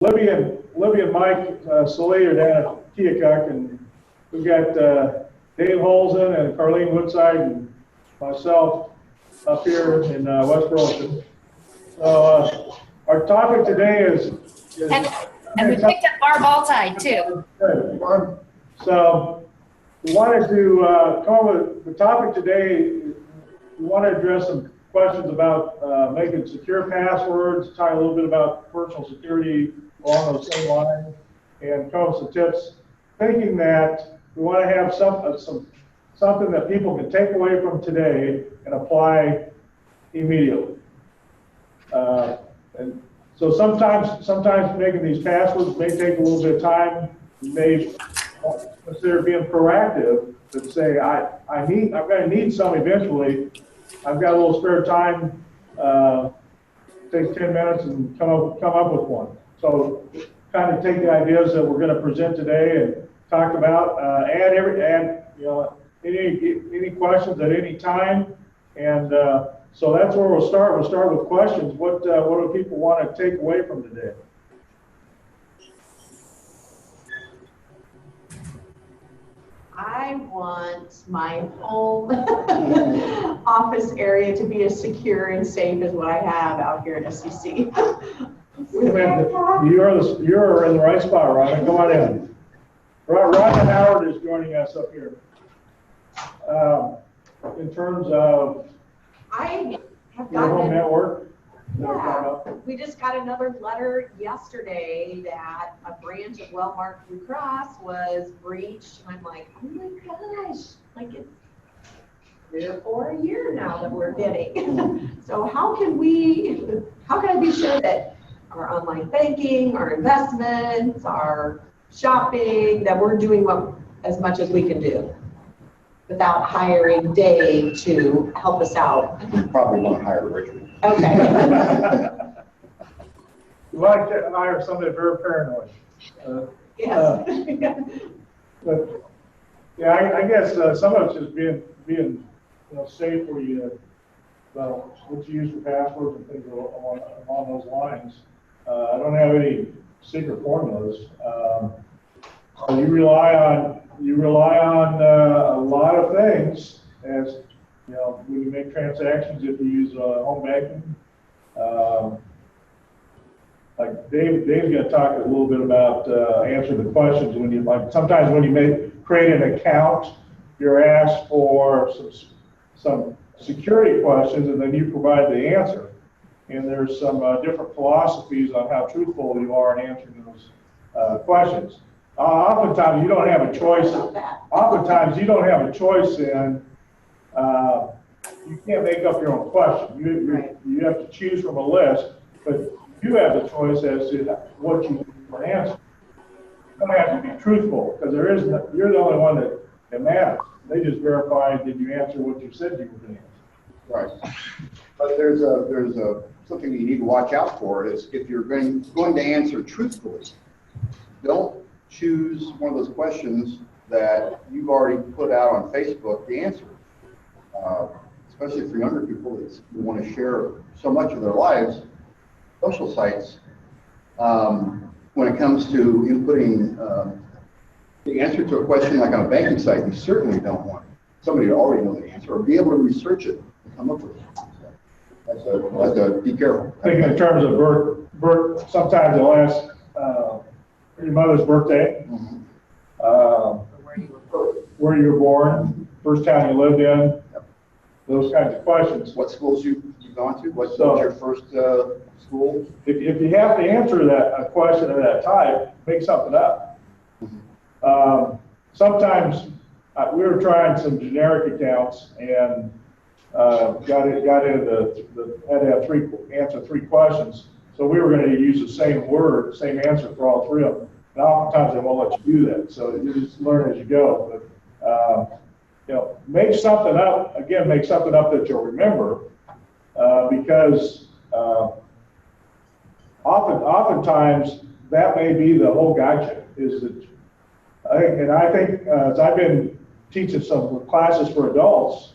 Libby and Mike Sallee are down at Keokuk, and we've got Dave Holzen and Carlene Woodside and myself up here in West Burlington. So our topic today is and we picked up Barb Altai too. Good. So we wanted to come up with the topic today. We want to address some questions about making secure passwords, talk a little bit about personal security along those same lines, and come up with some tips, thinking that we want to have something that people can take away from today and apply immediately. And so sometimes making these passwords may take a little bit of time. You may consider being proactive, but say I'm going to need some eventually. I've got a little spare time. Take 10 minutes and come up with one. So kind of take the ideas that we're going to present today and talk about. Add any questions at any time. And so that's where we'll start. We'll start with questions. What do people want to take away from today? I want my home office area to be as secure and safe as what I have out here at SCC. You're in the right spot, Rhonda. Come on in. Rhonda Howard is joining us up here. In terms of I have your home gotten network. Yeah, we just got another letter yesterday that a branch of Wellmark Blue Cross was breached. And I'm like, oh my gosh, like it's 3 or 4 a year now that we're getting. So how can I be sure that our online banking, our investments, our shopping, that we're doing as much as we can do without hiring Dave to help us out? Probably won't hire Richard. Okay. You like to hire somebody very paranoid. Yes. But yeah, I guess some of it's just being safe where what you use for passwords and things along those lines. I don't have any secret formulas. You rely on a lot of things as when you make transactions. If you use home banking, like Dave's going to talk a little bit about answering the questions. Sometimes when you create an account, you're asked for some security questions, and then you provide the answer. And there's some different philosophies on how truthful you are in answering those questions. Oftentimes you don't have a choice. Oftentimes you don't have a choice in. You can't make up your own question. You have to choose from a list, but you have the choice as to what you need for an answer. You don't have to be truthful because you're the only one that matters. They just verify did you answer what you said you were going to answer. Right. But there's something you need to watch out for is if you're going to answer truthfully, don't choose one of those questions that you've already put out on Facebook the answer. Especially for younger people who want to share so much of their lives, social sites, when it comes to inputting the answer to a question like on a banking site, you certainly don't want somebody to already know the answer or be able to research it and come up with it. That's a be careful. Thinking in terms of birth, sometimes they'll ask your mother's birthday, where you were born, first town you lived in, those kinds of questions. What schools you've gone to? What's your first school? If you have to answer a question of that type, make something up. Sometimes we were trying some generic accounts and got into had to answer three questions. So we were going to use the same answer for all three of them. And oftentimes they won't let you do that. So you just learn as you go. But make something up. Again, make something up that you'll remember, because oftentimes that may be the whole gotcha. I think as I've been teaching some classes for adults,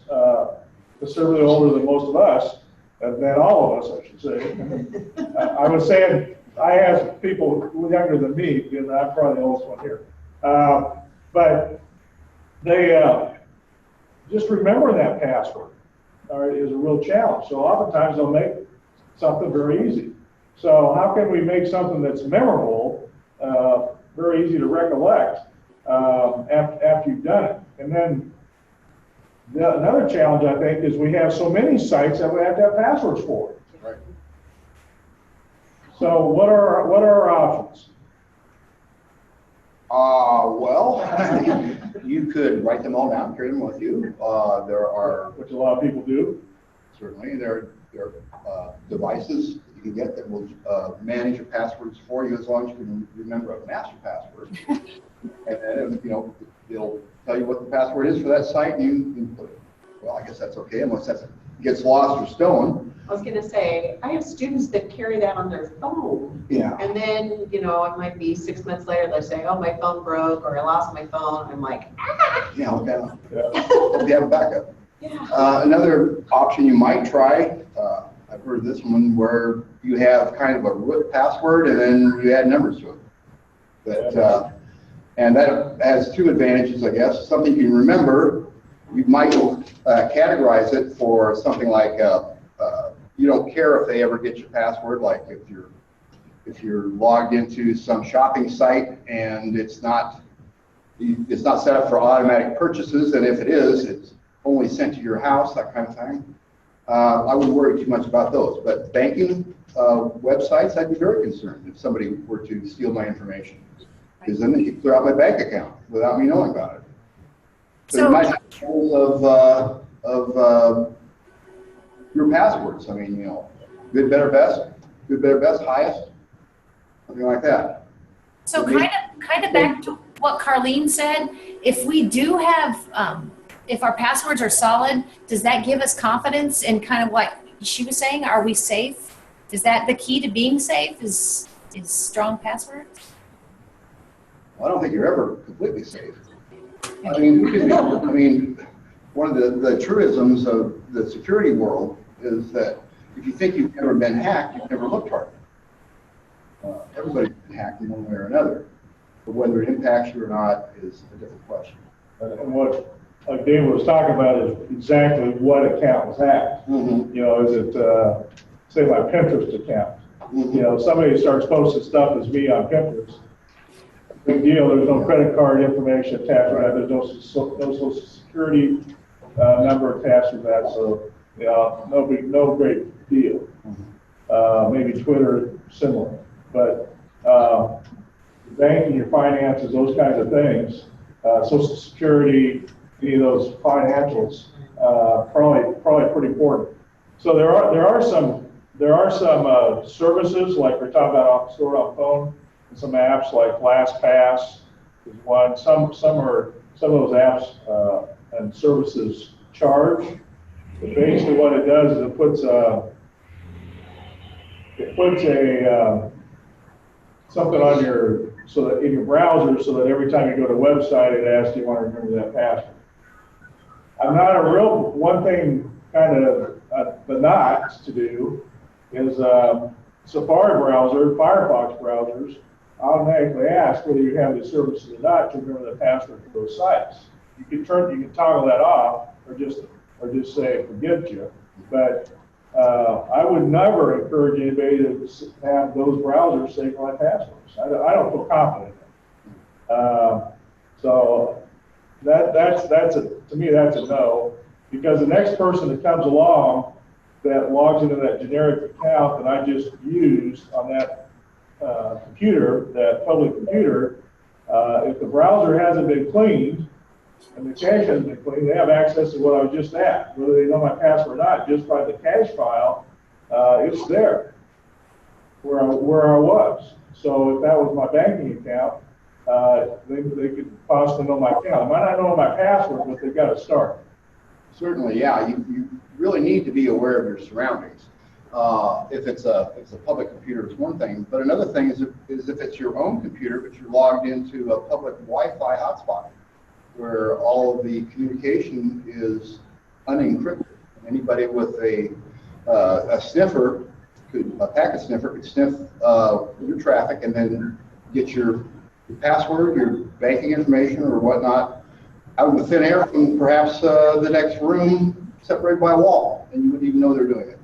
considerably older than most of us, than all of us, I should say. I was saying I ask people younger than me, and I'm probably the oldest one here. But they, just remembering that password is a real challenge. So oftentimes they'll make something very easy. So how can we make something that's memorable, very easy to recollect after you've done it? And then another challenge, I think, is we have so many sites that we have to have passwords for. Right. So what are our options? Well, you could write them all down, carry them with you. There are, Which a lot of people do. certainly, there are devices you can get that will manage your passwords for you as long as you can remember a master password. And then, it'll tell you what the password is for that site, and you input it. Well, I guess that's okay, unless that gets lost or stolen. I was gonna say, I have students that carry that on their phone. Yeah. And then, it might be 6 months later, they say, oh, my phone broke, or I lost my phone. I'm like, Yeah, okay. Yeah. Hope you have a backup. yeah. Another option you might try, I've heard this one, where you have kind of a root password and then you add numbers to it. And that has two advantages, I guess. Something you can remember, you might categorize it for something like, you don't care if they ever get your password, like if you're logged into some shopping site and it's not set up for automatic purchases, and if it is, it's only sent to your house, that kind of thing. I wouldn't worry too much about those. But banking websites, I'd be very concerned if somebody were to steal my information, because then they could clear out my bank account without me knowing about it. So you might have control of your passwords. I mean, good, better, best, highest, something like that. So kind of back to what Carlene said, if we do have, if our passwords are solid, does that give us confidence in kind of what she was saying? Are we safe? Is that the key to being safe, is strong passwords? Well, I don't think you're ever completely safe. I mean, one of the truisms of the security world is that if you think you've never been hacked, you've never looked hard. Everybody's been hacked in one way or another, but whether it impacts you or not is a different question. And what, like David was talking about, is exactly what account was hacked. Mm-hmm. Is it, say, my Pinterest account? Mm-hmm. Somebody starts posting stuff as me on Pinterest. Big deal. There's no credit card information attached to that. There's no social security number attached to that. So, no great deal. Maybe Twitter, similar. But banking, your finances, those kinds of things, Social Security, any of those financials, probably pretty important. So there are some services like we're talking about stored on phone, and some apps like LastPass is one. Some of those apps and services charge. But basically, what it does is it puts something on so that in your browser, so that every time you go to a website, it asks you want to remember that password. I'm not one thing kind of the not to do is Safari browser, Firefox browsers automatically ask whether you have the services or not to remember the password for those sites. You can toggle that off or just say forgive you. But I would never encourage anybody to have those browsers save my passwords. I don't feel confident in it. So to me that's a no, because the next person that comes along that logs into that generic account that I just used on that computer, that public computer, if the browser hasn't been cleaned and the cache hasn't been cleaned, they have access to what I was just at. Whether they know my password or not, just by the cache file, it's there where I was. So if that was my banking account, they could possibly know my account. They might not know my password, but they've got to start. Certainly, yeah. You really need to be aware of your surroundings. If it's a public computer, it's one thing, but another thing is if it's your own computer, but you're logged into a public Wi-Fi hotspot, where all of the communication is unencrypted. Anybody with a sniffer a packet sniffer could sniff your traffic and then get your password, your banking information or whatnot out in the thin air from perhaps the next room separated by a wall, and you wouldn't even know they're doing it.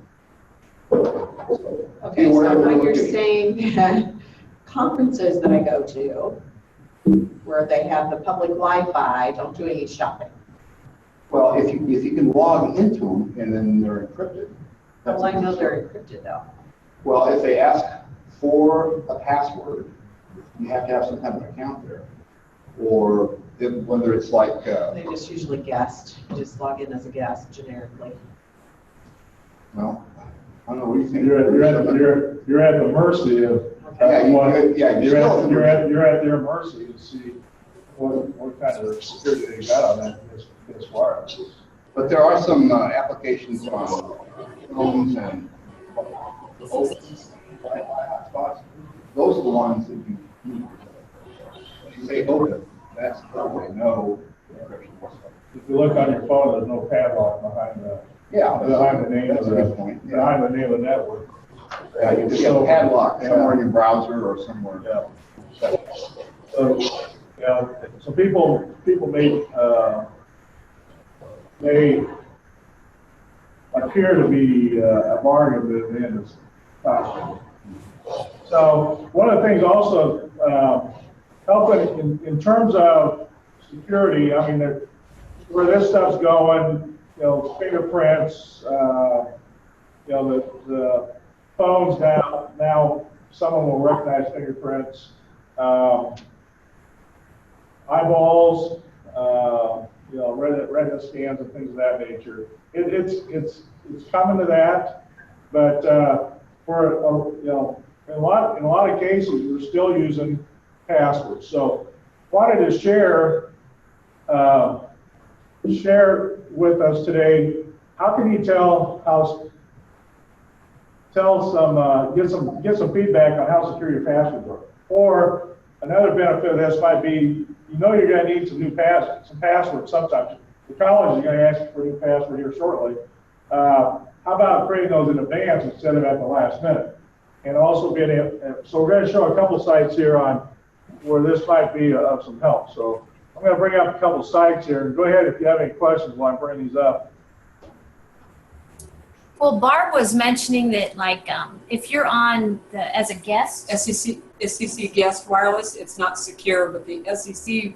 Okay, so now you're saying that conferences that I go to, where they have the public Wi-Fi, don't do any shopping. Well, if you can log into them and then they're encrypted. How will I know they're encrypted though? Well, if they ask for a password, you have to have some kind of account there. Or whether it's like, They just usually guessed, you just log in as a guest generically. well, I don't know, what do you think? You're at the mercy of. Yeah, You're at their mercy to see what kind of security they got on that this wireless. But there are some applications on phones and Wi-Fi hotspots. Those are the ones that you need. You say open, that's probably no encryption whatsoever. If you look on your phone, there's no padlock behind the name That's a good point. Yeah. behind the name of the network. Yeah, you just have a padlock somewhere in your browser or somewhere. Yeah. So people may appear to be a bargain, but in the end it's not. So one of the things also helping in terms of security, I mean, where this stuff's going, fingerprints, the phones now some of them will recognize fingerprints, eyeballs, retina scans and things of that nature. It's coming to that, but in a lot of cases we're still using passwords. So wanted to share with us today, how can you get some feedback on how secure your passwords are. Or another benefit of this might be, you're going to need some passwords sometimes. The college is going to ask you for a new password here shortly. How about creating those in advance instead of at the last minute? And also so we're going to show a couple sites here on where this might be of some help. So I'm going to bring up a couple sites here. Go ahead if you have any questions while I'm bringing these up. Well, Barb was mentioning that, like, if you're on as a guest, SEC guest wireless, it's not secure, but the SEC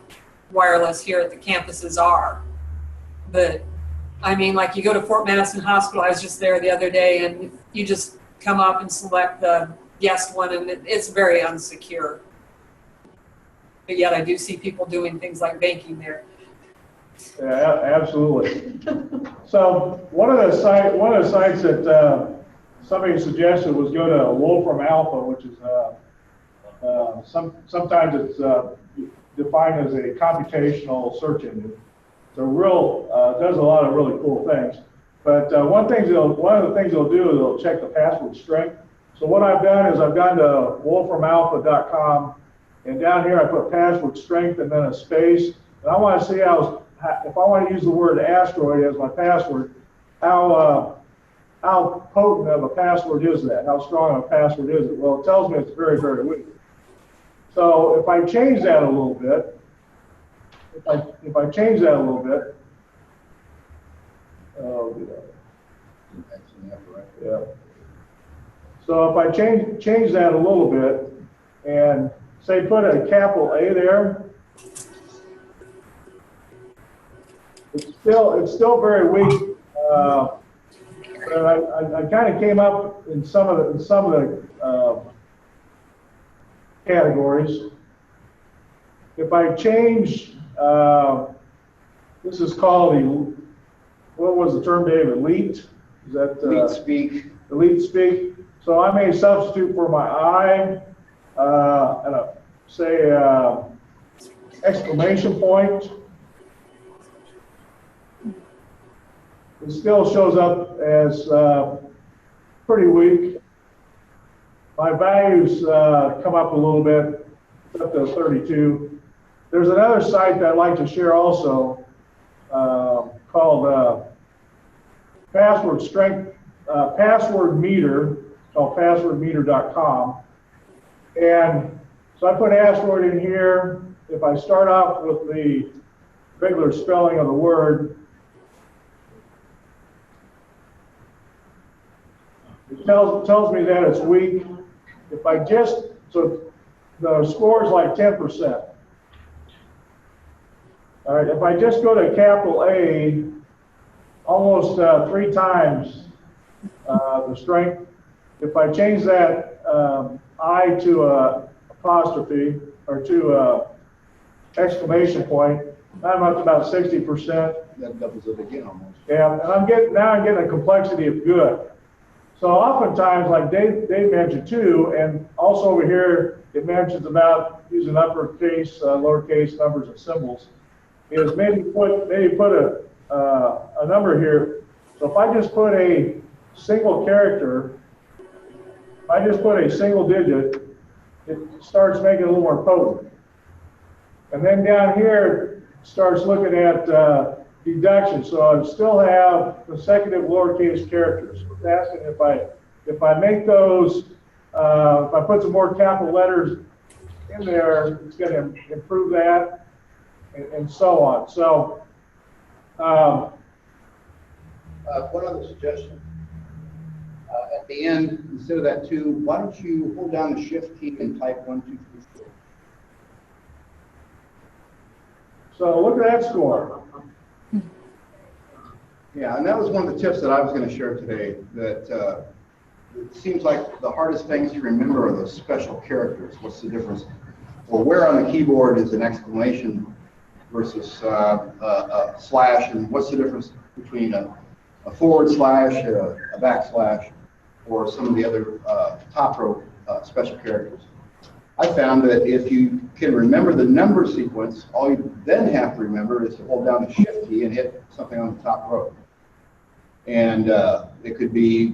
wireless here at the campuses are. But I mean, like, you go to Fort Madison Hospital, I was just there the other day, and you just come up and select the guest one, and it's very unsecure. But yet I do see people doing things like banking there. Yeah, absolutely. So one of the sites that somebody suggested was go to Wolfram Alpha, which is sometimes it's defined as a computational search engine. It's does a lot of really cool things. But one of the things they'll do is they'll check the password strength. So what I've done is I've gone to wolframalpha.com, and down here I put password strength and then a space. And I want to see if I want to use the word asteroid as my password, how potent of a password is that? How strong of a password is it? Well, it tells me it's very, very weak. So if I change that a little bit, yeah. So if I change that a little bit and say put a capital A there, it's still very weak. But I kind of came up in some of the categories. If I change, this is called what was the term, Dave? Elite? Is that Elite speak? Elite speak. So I may substitute for my I and say exclamation point. It still shows up as pretty weak. My values come up a little bit, up to 32. There's another site that I'd like to share also called Password Meter. called passwordmeter.com. And so I put asteroid in here. If I start off with the regular spelling of the word, it tells me that it's weak. If I just, so the score is like 10%. All right, if I just go to capital A, almost 3 times the strength. If I change that I to a apostrophe or to a exclamation point, I'm up to about 60%. That doubles it again almost. Yeah, and I'm getting a complexity of good. So oftentimes, like Dave mentioned too, and also over here it mentions about using uppercase, lowercase numbers and symbols, is maybe put a number here. So if I just put a single character, if I just put a single digit, it starts making it a little more potent. And then down here, it starts looking at deduction. So I still have consecutive lowercase characters. It's asking if I make those, if I put some more capital letters in there, it's going to improve that, and so on. So, One other suggestion. At the end, instead of that 2, why don't you hold down the shift key and type 1, 2, 3, 4. so look at that score. Yeah, and that was one of the tips that I was going to share today, that it seems like the hardest things to remember are those special characters. What's the difference? Well, where on the keyboard is an exclamation versus a slash, and what's the difference between a forward slash, a backslash, or some of the other top row special characters. I found that if you can remember the number sequence, all you then have to remember is to hold down the shift key and hit something on the top row. And it could be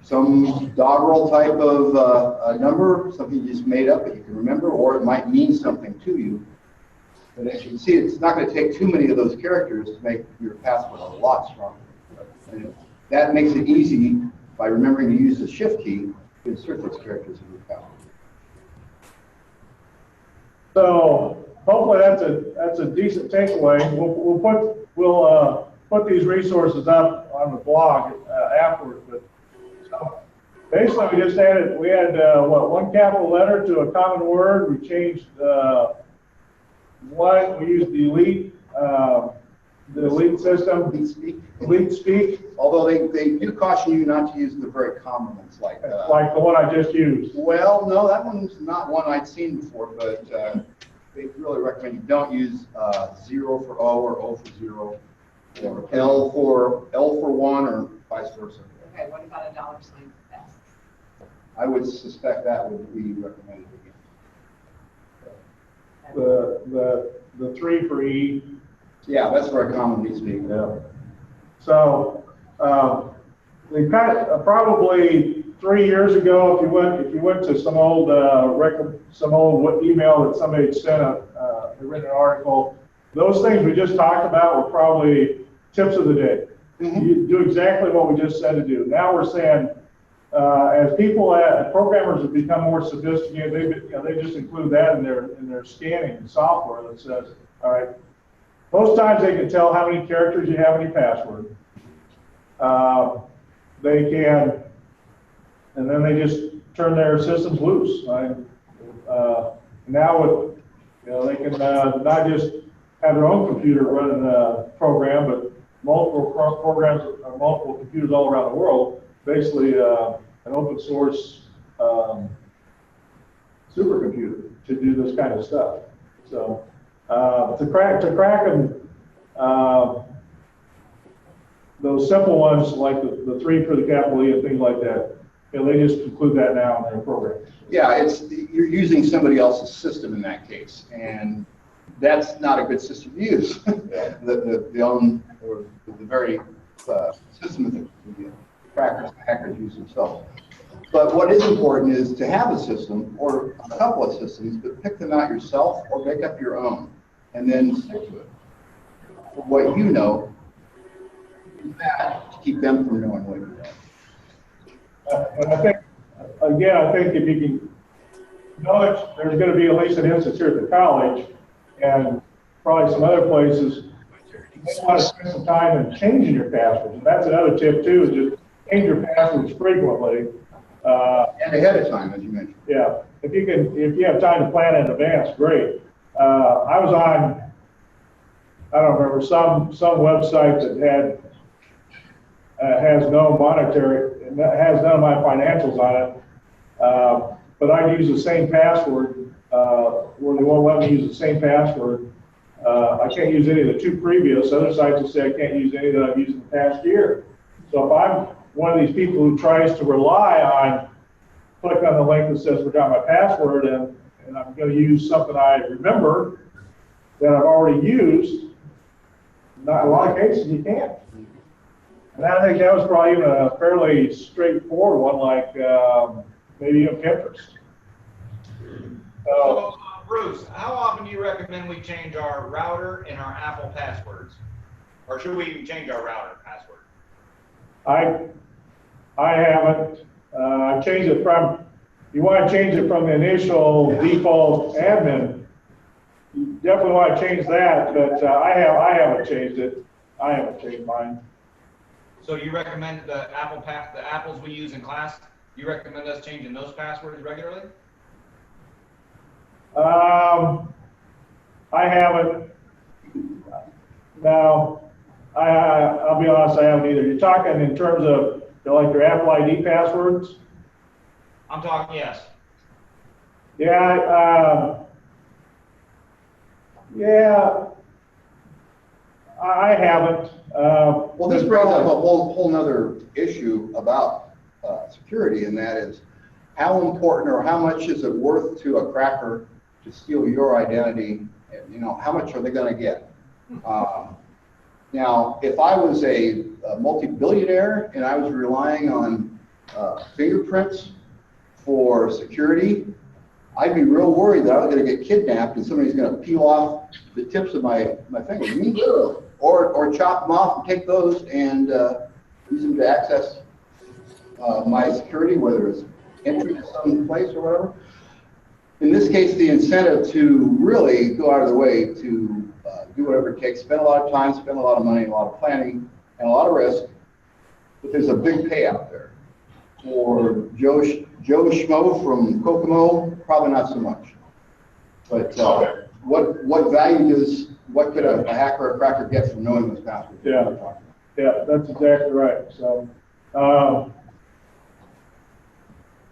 some doggerel type of number, something you just made up that you can remember, or it might mean something to you. But as you can see, it's not going to take too many of those characters to make your password a lot stronger. And that makes it easy by remembering to use the shift key to insert those characters in your password. So hopefully that's a decent takeaway. We'll put these resources up on the blog afterwards. But so basically, we had one capital letter to a common word. We changed we used the elite system. Elite speak. Although they do caution you not to use the very common ones like the one I just used. Well, no, that one's not one I'd seen before, but they really recommend you don't use 0 for O or O for 0, or L for 1, or vice versa. Okay, what about a $sign S? I would suspect that would be recommended again. The 3 for E. Yeah, that's very commonly speaking. Yeah. So we kind of probably 3 years ago, if you went to some old email that somebody had sent a written article, those things we just talked about were probably tips of the day. Mm-hmm. You do exactly what we just said to do. Now we're saying, as programmers have become more sophisticated, they just include that in their scanning software that says, all right, most times they can tell how many characters you have in your password. They can, and then they just turn their systems loose. Now they can not just have their own computer running a program, but multiple programs or multiple computers all around the world. Basically, an open source supercomputer to do this kind of stuff. So to crack them, those simple ones like the 3 for the capital E and things like that, they just include that now in their program. Yeah, you're using somebody else's system in that case, and that's not a good system to use. the very system that the crackers, hackers use themselves. But what is important is to have a system or a couple of systems, but pick them out yourself or make up your own, and then stick to it. For what you know, use that to keep them from knowing what you know. And I think again, I think if you can know that there's going to be at least an instance here at the college and probably some other places, you may want to spend some time in changing your passwords. And that's another tip too, is just change your passwords frequently. And ahead of time, as you mentioned. Yeah, if you have time to plan in advance, great. I was on, I don't remember, some website that has no monetary, has none of my financials on it. But I use the same password, where they won't let me use the same password. I can't use any of the two previous. Other sites will say I can't use any that I've used in the past year. So if I'm one of these people who tries to rely on, click on the link that says forgot my password, and I'm going to use something I remember that I've already used, not in a lot of cases you can't. And I think that was probably even a fairly straightforward one, like maybe even Pinterest. So, Bruce, how often do you recommend we change our router and our Apple passwords? Or should we change our router password? I haven't. I've changed it from, you want to change it from the initial default admin. You definitely want to change that, but I haven't changed it. I haven't changed mine. So you recommend the apples we use in class, you recommend us changing those passwords regularly? I haven't. No, I'll be honest, I haven't either. You're talking in terms of like your Apple ID passwords? I'm talking, yes. Yeah, I haven't. Well, this brings up a whole nother issue about security, and that is how important or how much is it worth to a cracker to steal your identity? You know, how much are they going to get? Now, if I was a multi-billionaire and I was relying on fingerprints for security, I'd be real worried that I was going to get kidnapped and somebody's going to peel off the tips of my fingers, or chop them off and take those and use them to access my security, whether it's entry to some place or whatever. In this case, the incentive to really go out of the way to do whatever it takes, spend a lot of time, spend a lot of money, a lot of planning, and a lot of risk, but there's a big payout there. For Joe Schmo from Kokomo, probably not so much. But what value what could a hacker or a cracker get from knowing those passwords? Yeah, that's exactly right. So,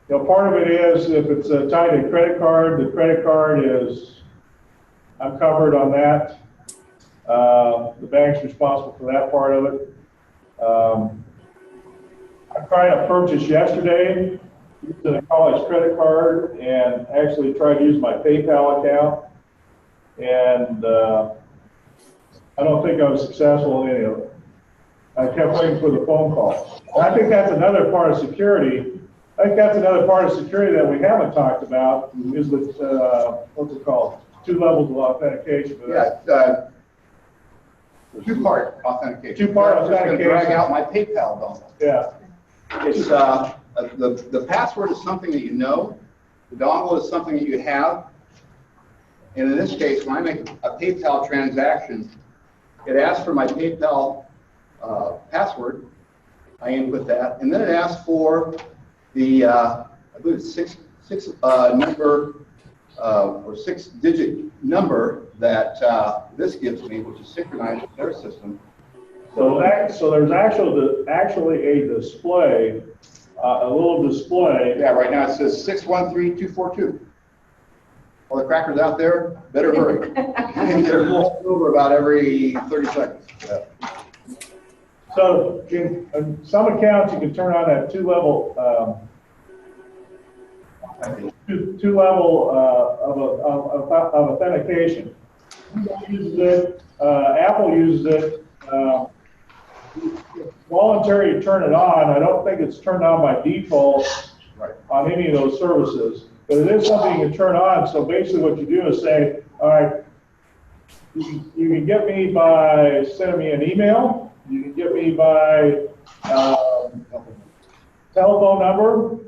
you know, part of it is if it's tied to a credit card, the credit card is, I'm covered on that. The bank's responsible for that part of it. I tried a purchase yesterday using a college credit card and actually tried to use my PayPal account. And I don't think I was successful in any of it. I kept waiting for the phone call. And I think that's another part of security. I think that's another part of security that we haven't talked about is with, what's it called? 2 levels of authentication. Yeah, two-part authentication. Two-part I'm just going to authentication. drag out my PayPal dongle. Yeah. It's the password is something that you know. The dongle is something that you have. And in this case, when I make a PayPal transaction, it asks for my PayPal password. I input that, and then it asks for the I believe it's six number or 6-digit number that this gives me, which is synchronized with their system. So there's actually a display, a little display. Yeah, right now it says 613242. Well, the crackers out there, better hurry. They're rolling over about every 30 seconds. Yeah. So in some accounts, you can turn on that two-level of authentication. Google uses it, Apple uses it. It's voluntary to turn it on. I don't think it's turned on by default on any of those services, but it is something you can turn on. So basically what you do is say, all right, you can get me by sending me an email. You can get me by telephone number,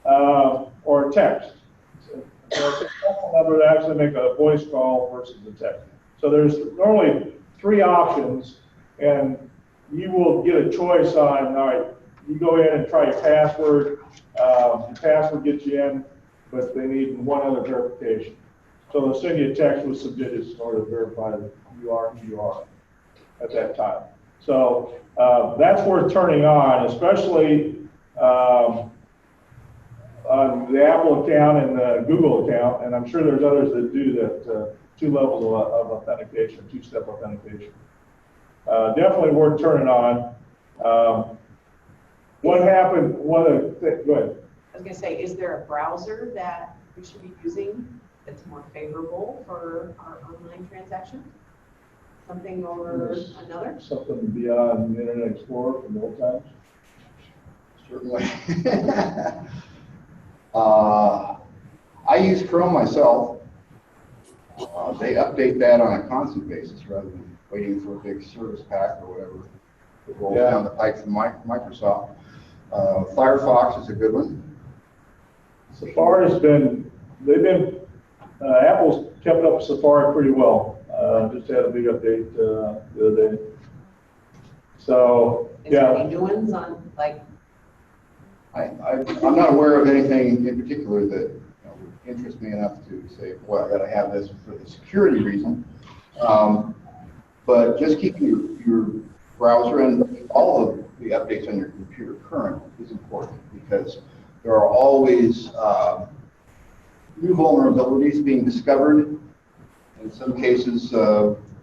or text. So it's a telephone number to actually make a voice call versus a text. So there's normally 3 options, and you will get a choice on, all right, you go in and try your password. Your password gets you in, but they need one other verification. So they'll send you a text with some digits in order to verify that you are who you are at that time. So that's worth turning on, especially on the Apple account and the Google account, and I'm sure there's others that do that 2 levels of authentication, 2-step authentication. Definitely worth turning on. What happened? Go ahead. I was gonna say, is there a browser that we should be using that's more favorable for our online transactions? Something over another? Something beyond Internet Explorer from old times? Certainly. I use Chrome myself. They update that on a constant basis rather than waiting for a big service pack or whatever that rolls down the pipe from Microsoft. Firefox is a good one. Safari's Apple's kept up with Safari pretty well. Just had a big update the other day. So, Is there yeah. any new ones on, like, I'm not aware of anything in particular that would interest me enough to say, well, I gotta have this for the security reason. But just keeping your browser and all of the updates on your computer current is important, because there are always new vulnerabilities being discovered. In some cases,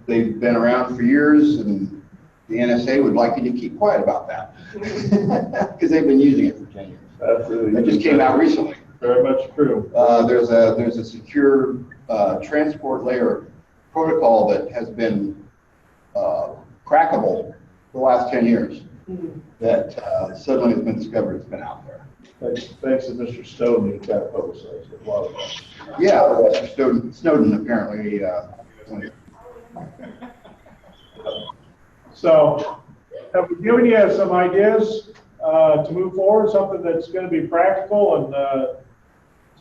they've been around for years, and the NSA would like you to keep quiet about that because they've been using it for 10 years. That just came out recently. Very much true. There's a secure transport layer protocol that has been crackable for the last 10 years that suddenly has been discovered. It's been out there. Thanks to Mr. Snowden, he kind of publicized it a while ago. Yeah, Mr. Snowden apparently. So, have we given you some ideas to move forward, something that's going to be practical, and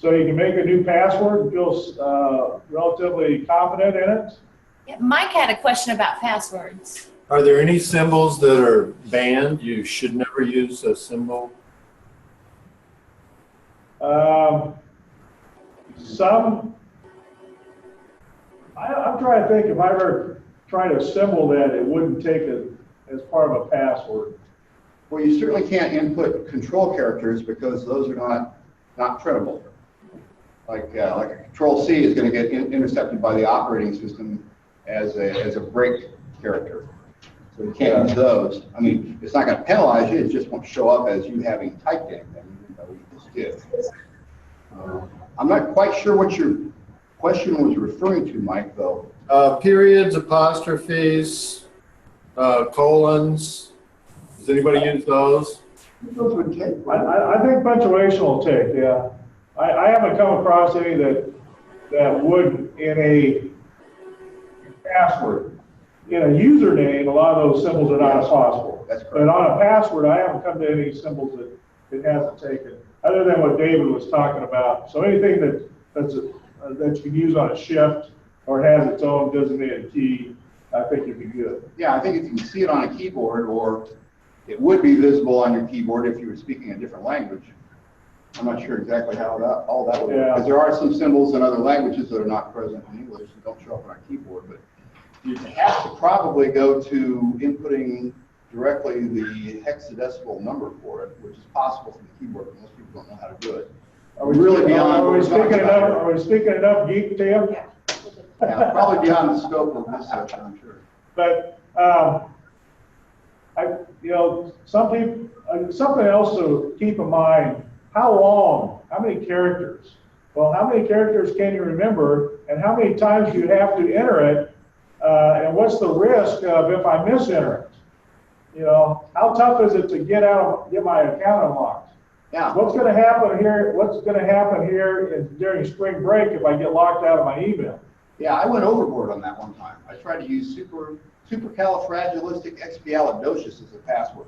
so you can make a new password and feel relatively confident in it? Yeah, Mike had a question about passwords. Are there any symbols that are banned? You should never use a symbol. I'm trying to think if I ever tried a symbol that it wouldn't take it as part of a password. Well, you certainly can't input control characters because those are not printable. Like a Control C is going to get intercepted by the operating system as a break character. So you can't use those. I mean, it's not going to penalize you. It just won't show up as you having typed anything, even though you just did. I'm not quite sure what your question was referring to, Mike, though. Periods, apostrophes, colons. Does anybody use those? Those would take. I think punctuation will take, yeah. I haven't come across any that would in a password. In a username, a lot of those symbols are not as possible. That's correct. But on a password, I haven't come to any symbols that it hasn't taken, other than what David was talking about. So anything that you can use on a shift or it has its own designated key, I think you'd be good. Yeah, I think if you can see it on a keyboard, or it would be visible on your keyboard if you were speaking a different language. I'm not sure exactly how all that would work, because there are some symbols in other languages that are not present in English and don't show up on our keyboard. But you have to probably go to inputting directly the hexadecimal number for it, which is possible from the keyboard, but most people don't know how to do it. Are we speaking enough geek to you? yeah. Yeah, probably beyond the scope of this session, I'm sure. But some people, something else to keep in mind: how long, how many characters? Well, how many characters can you remember, and how many times do you have to enter it? And what's the risk of if I misenter it? You know, how tough is it to get my account unlocked? Yeah. What's going to happen here? What's going to happen here during spring break if I get locked out of my email? Yeah, I went overboard on that one time. I tried to use supercalifragilisticexpialidocious as a password.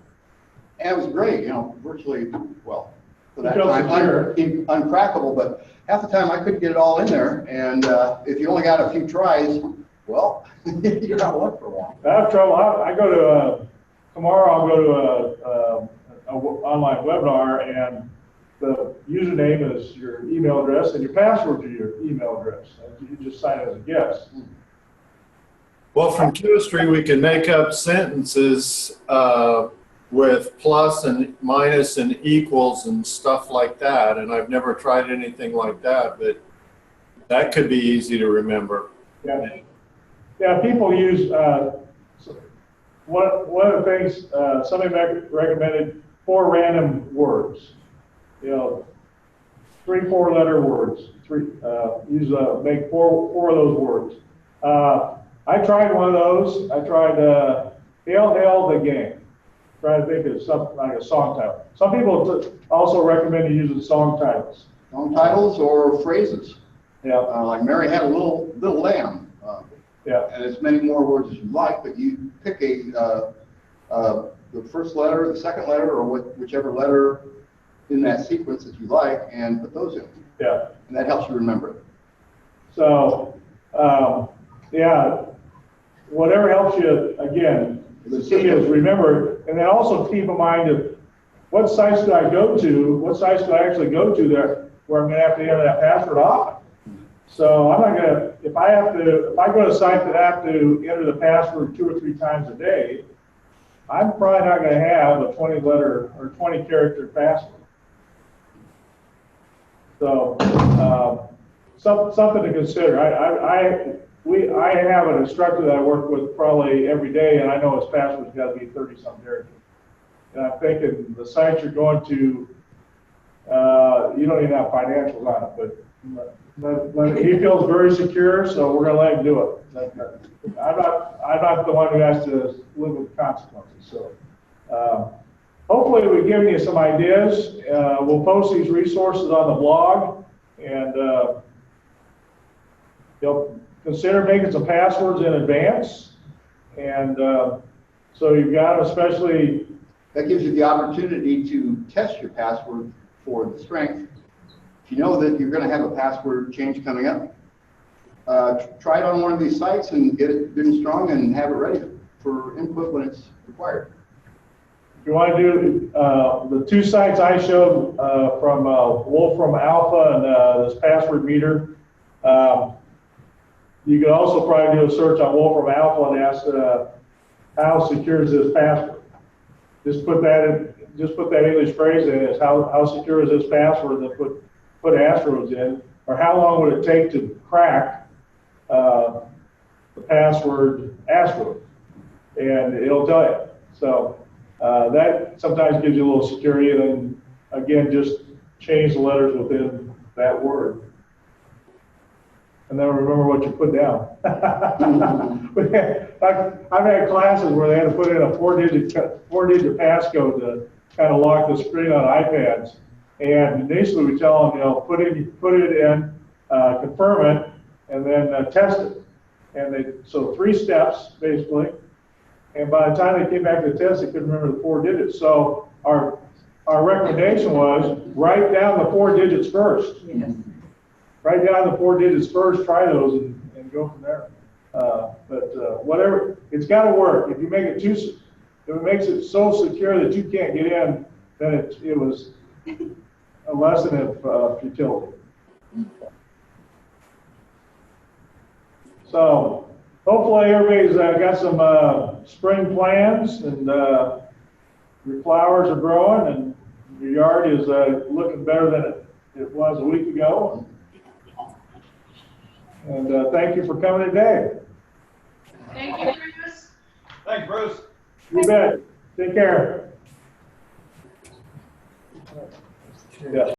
And it was great, virtually, well, for that It feels time, secure. uncrackable, but half the time I couldn't get it all in there, and if you only got a few tries, well, you're out of luck for a while. I have trouble. I go to, tomorrow I'll go to a online webinar, and the username is your email address and your password to your email address. And you just sign as a guest. Well, from chemistry, we can make up sentences with plus and minus and equals and stuff like that. And I've never tried anything like that, but that could be easy to remember. Yeah, yeah. People use one of the things somebody recommended 4 random words. You know, 3 4-letter words. Make four of those words. I tried one of those. I tried Hail the Gang. Trying to think of something like a song title. Some people also recommend using song titles. Song titles or phrases. Yeah, Like Mary had a little lamb. yeah, And as many more words as you like, but you pick the first letter, the second letter, or whichever letter in that sequence that you like, and put those in. yeah. And that helps you remember it. So, yeah, whatever helps you, again, the key is remember, and then also keep in mind of what sites do I go to, what sites do I actually go to there where I'm gonna have to enter that password often. So I'm not gonna, if I go to a site that I have to enter the password 2 or 3 times a day, I'm probably not gonna have a 20-letter or 20-character password. So, something to consider. I have an instructor that I work with probably every day, and I know his password's got to be 30-something characters. And I'm thinking the sites you're going to, you don't even have financials on it, but he feels very secure, so we're going to let him do it. I'm not the one who has to live with consequences. So hopefully we've given you some ideas. We'll post these resources on the blog, and you'll consider making some passwords in advance. And so you've got to, especially, That gives you the opportunity to test your password for the strength. If you know that you're going to have a password change coming up, try it on one of these sites and get it good and strong and have it ready for input when it's required. if you want to do the 2 sites I showed from Wolfram Alpha and this password meter, you could also probably do a search on Wolfram Alpha and ask how secure is this password. Just put that English phrase in as how secure is this password, and then put asteroids in, or how long would it take to crack the password asteroid, and it'll tell you. So that sometimes gives you a little security, and then again, just change the letters within that word. And then remember what you put down. I've had classes where they had to put in a 4-digit passcode to kind of lock the screen on iPads. And initially we tell them, put it in, confirm it, and then test it. And so 3 steps basically. And by the time they came back to the test, they couldn't remember the 4 digits. So our recommendation was write down the 4 digits first. Yes. Write down the 4 digits first, try those, and go from there. But whatever, it's got to work. If you make it if it makes it so secure that you can't get in, then it was a lesson of futility. So hopefully everybody's got some spring plans, and your flowers are growing, and your yard is looking better than it was a week ago. And thank you for coming today. Thank you, Bruce. Thanks, Bruce. You bet. Take care. Yeah.